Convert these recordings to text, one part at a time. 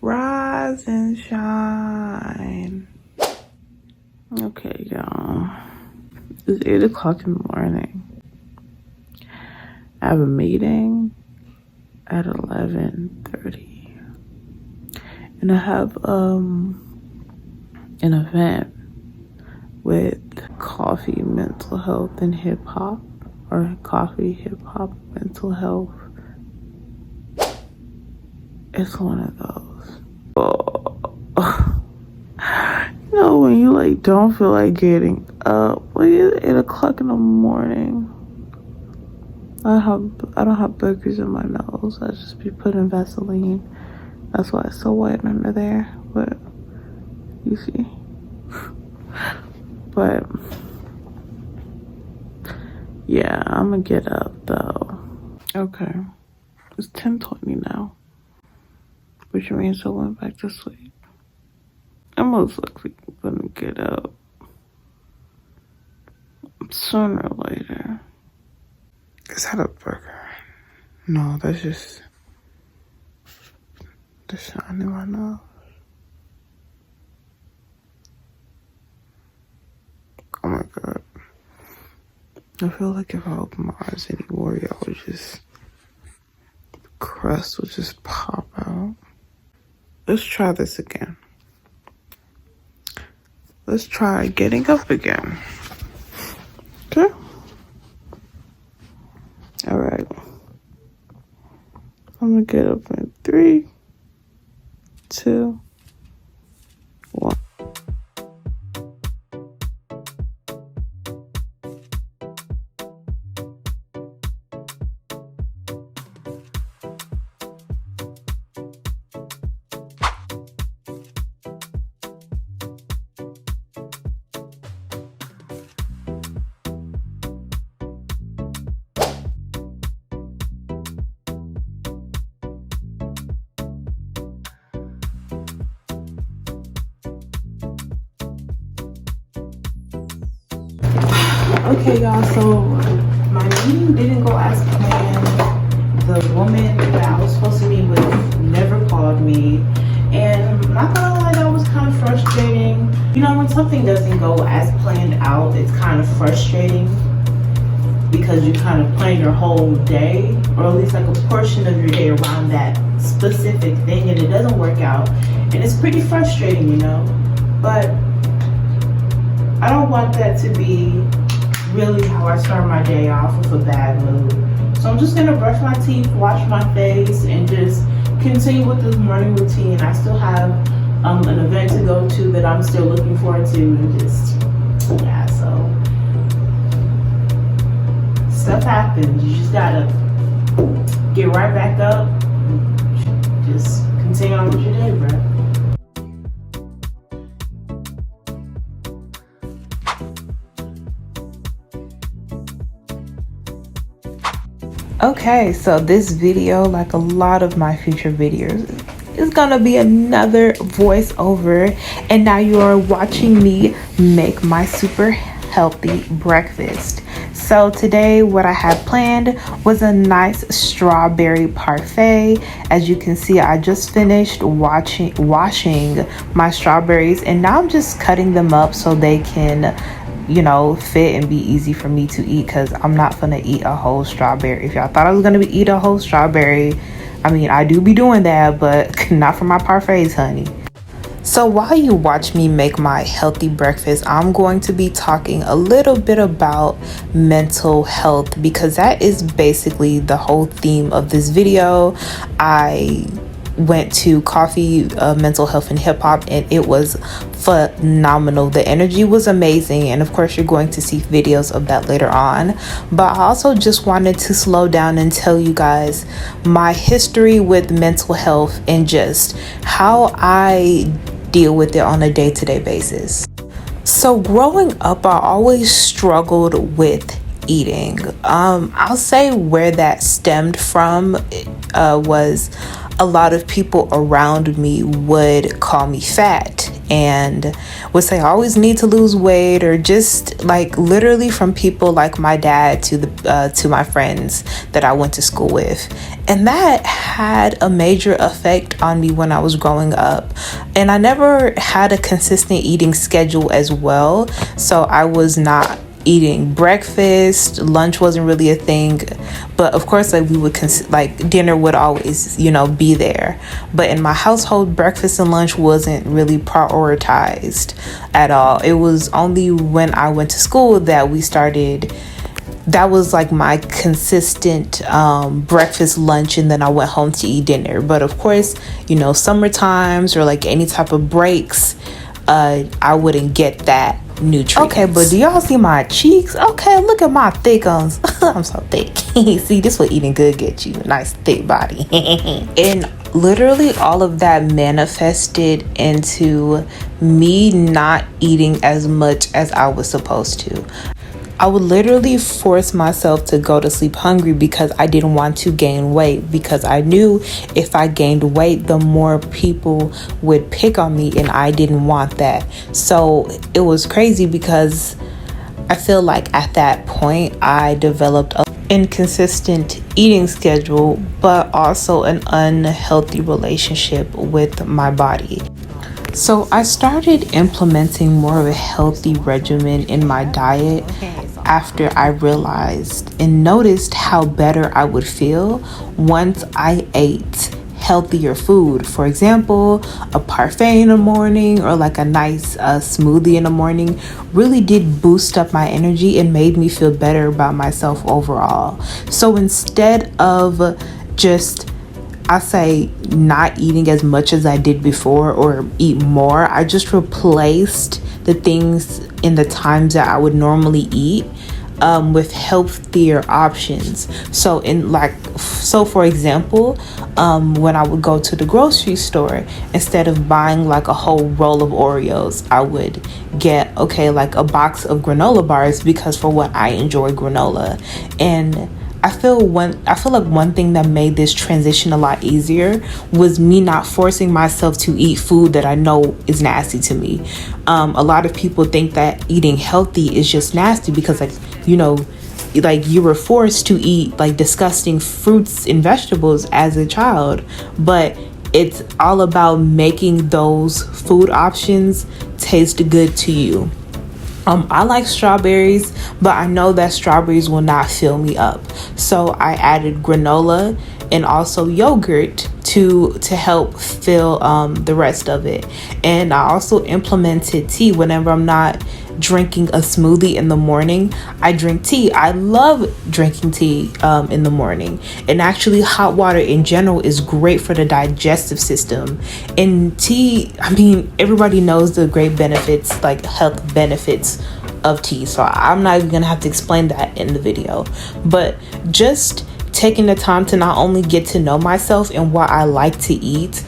Rise and shine. Okay, y'all. It's 8 o'clock in the morning. I have a meeting at 11:30. And I have an event with coffee, mental health, and hip hop. Or coffee, hip hop, mental health. It's one of those. Oh. You know, when you like don't feel like getting up, like it's 8 o'clock in the morning. I don't have boogers in my nose. I just be putting Vaseline. That's why it's so white under there. But you see. But yeah, I'm gonna get up though. Okay, it's 10:20 now, which means I went back to sleep. I'm most likely gonna get up sooner or later. Is that a burger? No, that's just the shine in my nose. Oh my god. I feel like if I open my eyes anymore, y'all would just, the crust would just pop out. Let's try this again. Let's try getting up again. Okay? Alright. I'm gonna get up in 3, 2, 1. Okay, y'all, so my meeting didn't go as planned. The woman that I was supposed to meet with never called me. And I'm not gonna lie, that was kind of frustrating. You know, when something doesn't go as planned out, it's kind of frustrating because you kind of plan your whole day, or at least like a portion of your day around that specific thing, and it doesn't work out. And it's pretty frustrating, you know? But I don't want that to be really how I start my day off with a bad mood. So I'm just gonna brush my teeth, wash my face, and just continue with this morning routine. I still have an event to go to that I'm still looking forward to, and just, yeah, so stuff happens. You just gotta get right back up, just continue on with your day, bro. Okay, so this video, like a lot of my future videos, is gonna be another voiceover, and now you are watching me make my super healthy breakfast. So today what I had planned was a nice strawberry parfait. As you can see, I just finished washing my strawberries, and now I'm just cutting them up so they can, you know, fit and be easy for me to eat, because I'm not gonna eat a whole strawberry. If y'all thought I was gonna eat a whole strawberry, I mean, I do be doing that, but not for my parfaits, honey. So while you watch me make my healthy breakfast, I'm going to be talking a little bit about mental health, because that is basically the whole theme of this video. I went to coffee, mental health, and hip hop, and it was phenomenal. The energy was amazing, and of course you're going to see videos of that later on. But I also just wanted to slow down and tell you guys my history with mental health and just how I deal with it on a day-to-day basis. So growing up, I always struggled with eating. I'll say where that stemmed from was a lot of people around me would call me fat, and would say I always need to lose weight, or just like literally from people like my dad to my friends that I went to school with. And that had a major effect on me when I was growing up. And I never had a consistent eating schedule as well, so I was not eating breakfast. Lunch wasn't really a thing, but of course, like we would like dinner would always, you know, be there. But in my household, breakfast and lunch wasn't really prioritized at all. It was only when I went to school that we started. That was like my consistent breakfast, lunch, and then I went home to eat dinner. But of course, you know, summer times or like any type of breaks, I wouldn't get that nutrients. Okay, but do y'all see my cheeks? Okay, look at my thick ones. I'm so thick. See, this what eating good gets you. A nice thick body. And literally all of that manifested into me not eating as much as I was supposed to. I would literally force myself to go to sleep hungry because I didn't want to gain weight, because I knew if I gained weight, the more people would pick on me, and I didn't want that. So it was crazy because I feel like at that point I developed an inconsistent eating schedule, but also an unhealthy relationship with my body. So I started implementing more of a healthy regimen in my diet after I realized and noticed how better I would feel once I ate healthier food. For example, a parfait in the morning or like a nice smoothie in the morning really did boost up my energy and made me feel better about myself overall. So instead of just, I say, not eating as much as I did before or eat more, I just replaced the things in the times that I would normally eat with healthier options. So for example, when I would go to the grocery store, instead of buying like a whole roll of Oreos, I would get like a box of granola bars, because for what I enjoy granola. And I feel like one thing that made this transition a lot easier was me not forcing myself to eat food that I know is nasty to me. A lot of people think that eating healthy is just nasty because, like, you know, like you were forced to eat like disgusting fruits and vegetables as a child. But it's all about making those food options taste good to you. I like strawberries, but I know that strawberries will not fill me up. So I added granola and also yogurt to help fill the rest of it. And I also implemented tea. Whenever I'm not drinking a smoothie in the morning, I drink tea. I love drinking tea in the morning. And actually, hot water in general is great for the digestive system. And tea, I mean, everybody knows the great benefits, like health benefits of tea. So I'm not even gonna have to explain that in the video. But just taking the time to not only get to know myself and what I like to eat,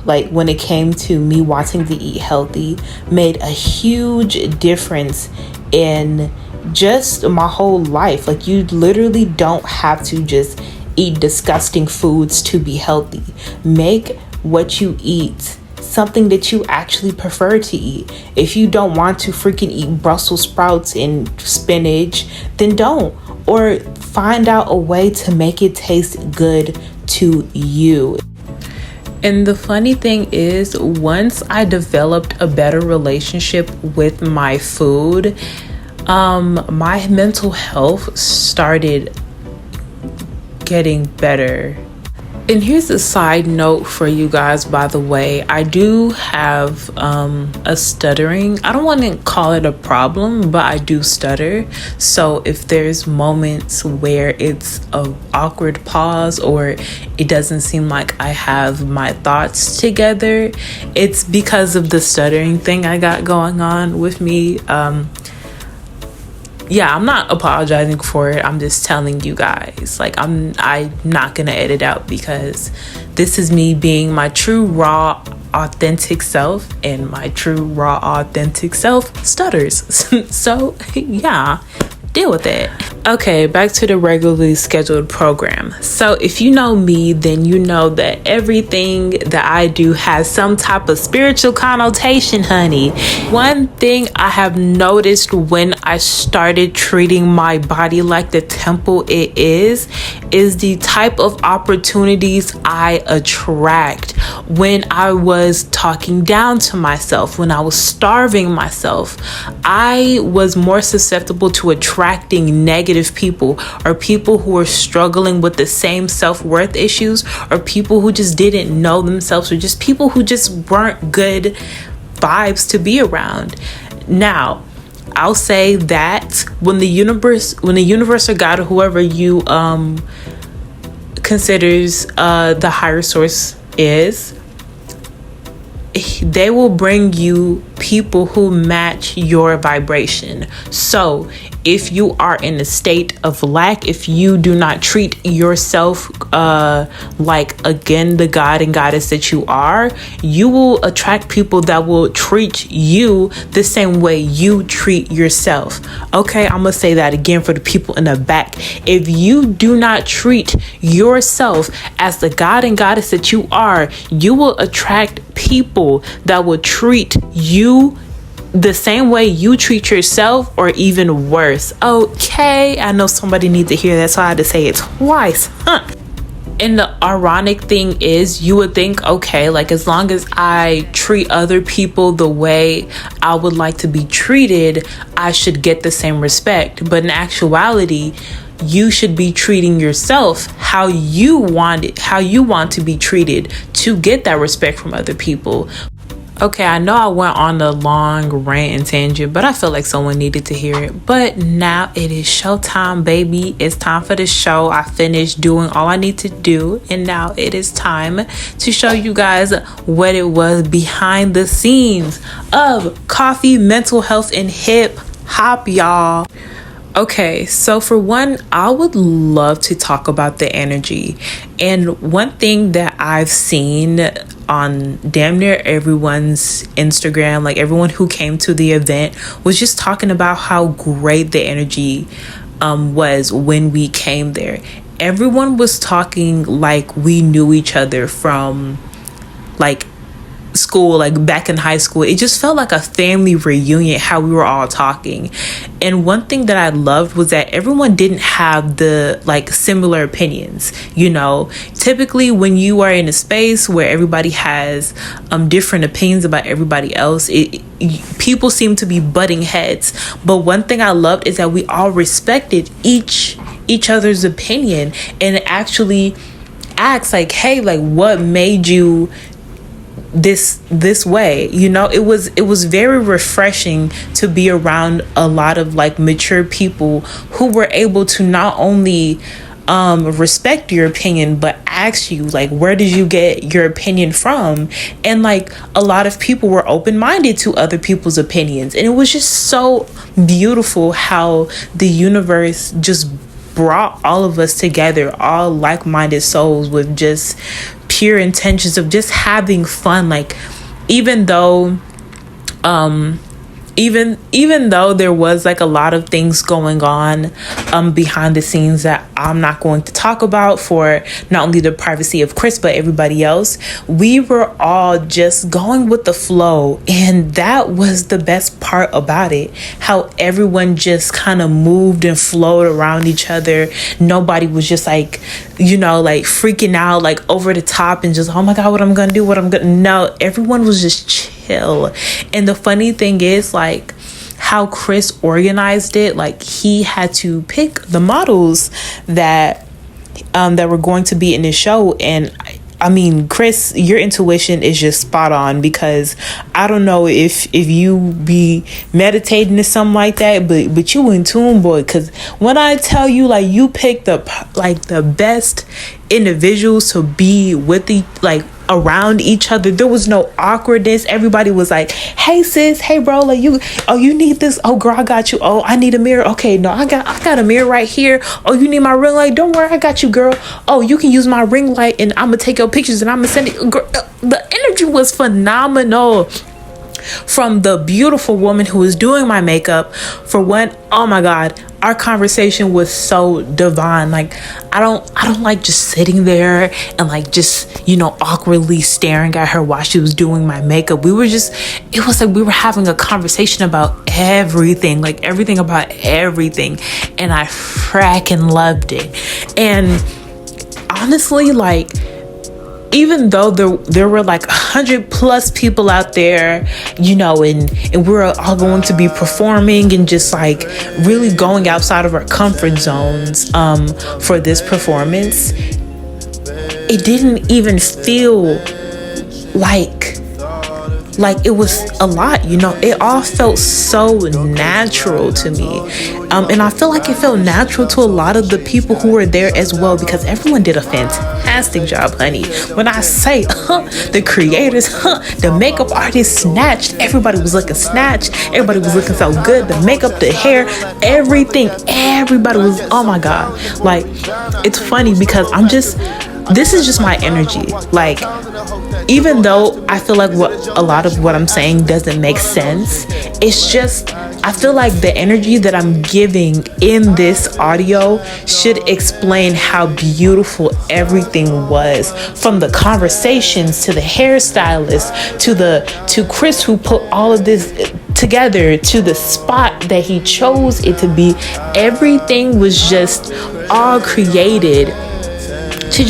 like when it came to me wanting to eat healthy, made a huge difference in just my whole life. Like, you literally don't have to just eat disgusting foods to be healthy. Make what you eat something that you actually prefer to eat. If you don't want to freaking eat Brussels sprouts and spinach, then don't. Or find out a way to make it taste good to you. And the funny thing is, once I developed a better relationship with my food, my mental health started getting better. And here's a side note for you guys, by the way. I do have a stuttering. I don't want to call it a problem, but I do stutter. So if there's moments where it's an awkward pause or it doesn't seem like I have my thoughts together, it's because of the stuttering thing I got going on with me. Yeah, I'm not apologizing for it. I'm just telling you guys, like, I'm not gonna edit out, because this is me being my true, raw, authentic self, and my true, raw, authentic self stutters. So yeah, deal with it. Okay, back to the regularly scheduled program. So if you know me, then you know that everything that I do has some type of spiritual connotation, honey. One thing I have noticed when I started treating my body like the temple it is the type of opportunities I attract. When I was talking down to myself, when I was starving myself, I was more susceptible to attracting negative people, or people who are struggling with the same self-worth issues, or people who just didn't know themselves, or just people who just weren't good vibes to be around. Now, I'll say that when the universe or God, or whoever you considers the higher source is, they will bring you people who match your vibration. So if you are in a state of lack, if you do not treat yourself like, again, the God and goddess that you are, you will attract people that will treat you the same way you treat yourself. Okay, I'm gonna say that again for the people in the back. If you do not treat yourself as the God and goddess that you are, you will attract people that will treat you the same way you treat yourself, or even worse. Okay, I know somebody needs to hear that, so I had to say it twice. And the ironic thing is, you would think, okay, like, as long as I treat other people the way I would like to be treated, I should get the same respect. But in actuality, you should be treating yourself how you want to be treated to get that respect from other people. Okay, I know I went on a long rant and tangent, but I feel like someone needed to hear it. But now it is showtime, baby. It's time for the show. I finished doing all I need to do, and now it is time to show you guys what it was behind the scenes of coffee, mental health, and hip hop, y'all. Okay, so for one, I would love to talk about the energy. And one thing that I've seen on damn near everyone's Instagram, like everyone who came to the event, was just talking about how great the energy was when we came there. Everyone was talking like we knew each other from like school, like back in high school. It just felt like a family reunion, how we were all talking. And one thing that I loved was that everyone didn't have the like similar opinions. You know, typically when you are in a space where everybody has different opinions about everybody else, people seem to be butting heads. But one thing I loved is that we all respected each other's opinion, and actually asked like, hey, like, what made you this way? You know, it was very refreshing to be around a lot of like mature people who were able to not only respect your opinion, but ask you like, where did you get your opinion from? And like, a lot of people were open-minded to other people's opinions, and it was just so beautiful how the universe just brought all of us together, all like-minded souls with just pure intentions of just having fun. Like, even though there was like a lot of things going on behind the scenes that I'm not going to talk about for not only the privacy of Chris but everybody else, we were all just going with the flow, and that was the best part about it. How everyone just kind of moved and flowed around each other. Nobody was just like, you know, like freaking out like over the top and just, oh my god, what I'm gonna do, no, everyone was just chill. And the funny thing is, like, how Chris organized it, like, he had to pick the models that were going to be in the show. And I mean, Chris, your intuition is just spot on, because I don't know if you be meditating or something like that, but you in tune, boy. Because when I tell you, like, you picked the best individuals to be with around each other. There was no awkwardness. Everybody was like, hey sis, hey bro, like, you need this? Oh girl, I got you. Oh, I need a mirror. Okay, no, I got a mirror right here. Oh, you need my ring light? Don't worry, I got you, girl. Oh, you can use my ring light and I'm gonna take your pictures and I'm gonna send it. Girl, the energy was phenomenal. from the beautiful woman who was doing my makeup. For one, oh my God, our conversation was so divine. Like, I don't like just sitting there and like just, you know, awkwardly staring at her while she was doing my makeup. It was like we were having a conversation about everything, like everything about everything. And I fracking loved it. And honestly, like, even though there were like 100+ people out there, you know, and we're all going to be performing and just like really going outside of our comfort zones for this performance, it didn't even feel like it was a lot, you know. It all felt so natural to me, and I feel like it felt natural to a lot of the people who were there as well, because everyone did a fantastic job, honey. When I say the creators, the makeup artists snatched. Everybody was looking snatched. Everybody was looking so good. The makeup, the hair, everything, everybody was, oh my God. Like, it's funny because this is just my energy. Like, even though I feel like a lot of what I'm saying doesn't make sense, it's just, I feel like the energy that I'm giving in this audio should explain how beautiful everything was, from the conversations to the hairstylist to Chris, who put all of this together, to the spot that he chose it to be. Everything was just all created to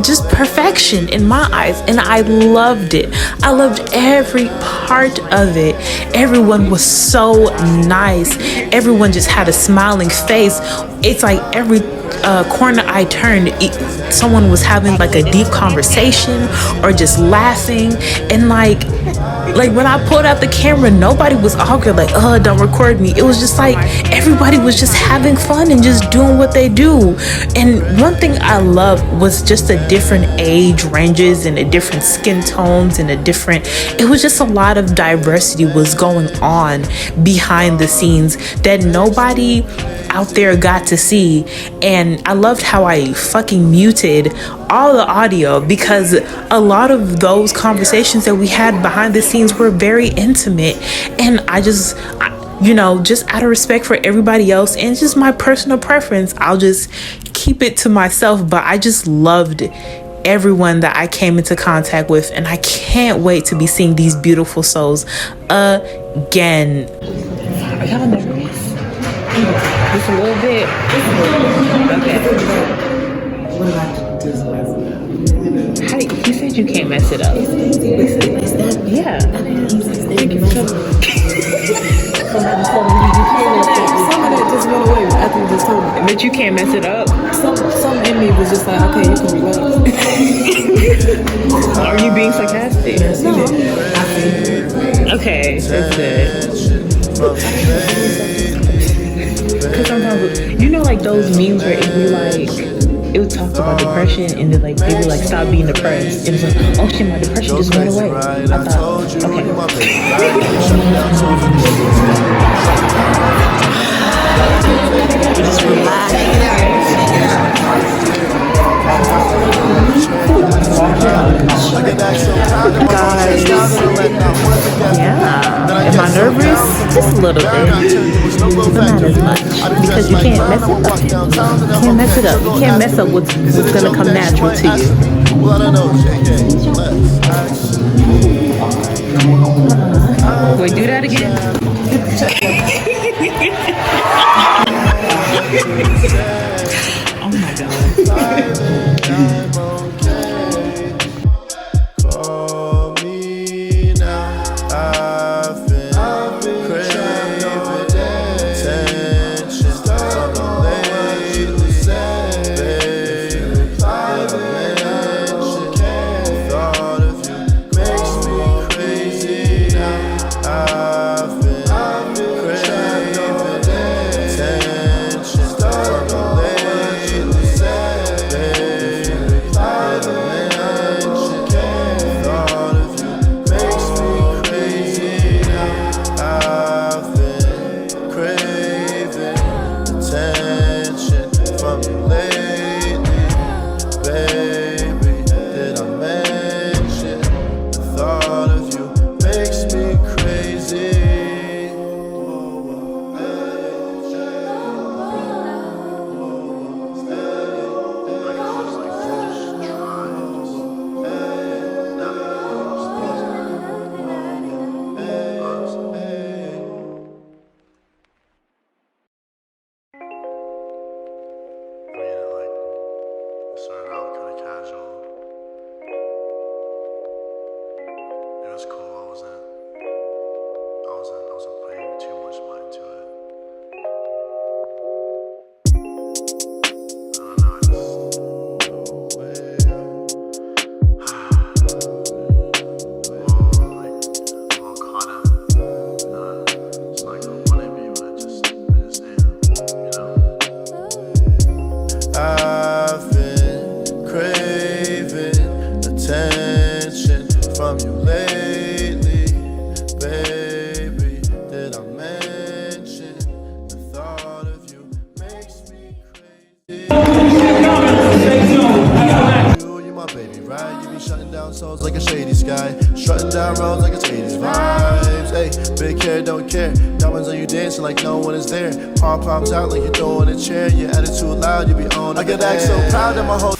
just perfection in my eyes, and I loved it. I loved every part of it. Everyone was so nice. Everyone just had a smiling face. It's like every corner I turned, someone was having like a deep conversation or just laughing. And like when I pulled out the camera, nobody was awkward like, oh, don't record me. It was just like everybody was just having fun and just doing what they do. And one thing I loved was just the different age ranges and the different skin tones and it was just a lot of diversity was going on behind the scenes that nobody out there got to see. And I loved how I fucking muted all the audio, because a lot of those conversations that we had behind the scenes were very intimate, and I you know, just out of respect for everybody else and just my personal preference, I'll just keep it to myself. But I just loved everyone that I came into contact with, and I can't wait to be seeing these beautiful souls again. Are y'all nervous? Just a little bit. Okay. What about this? You said you can't mess it up. Yeah. Some of that just went away after you just told me. But you can't mess it up? Some in me was just like, okay, you can relax. Are you being sarcastic? No. Okay, that's good. Because sometimes, you know, like those memes where it would talk about depression, and then like they would like stop being depressed, and it's like, oh shit, my depression just went away. I thought, okay. Just relax. Guys, yeah. Am I nervous? Just a little bit, but not as much, because you can't mess it up. You can't mess it up. You can't mess up what's gonna come natural to you. Wait, do that again. Oh my God. Selling souls like a shady sky. Strutting down roads like it's 80s vibes. Hey, big hair, don't care. Diamonds on you dancing like no one is there. Pom-poms out like you're throwing a chair. Your attitude loud, you be on. I get act so proud that my whole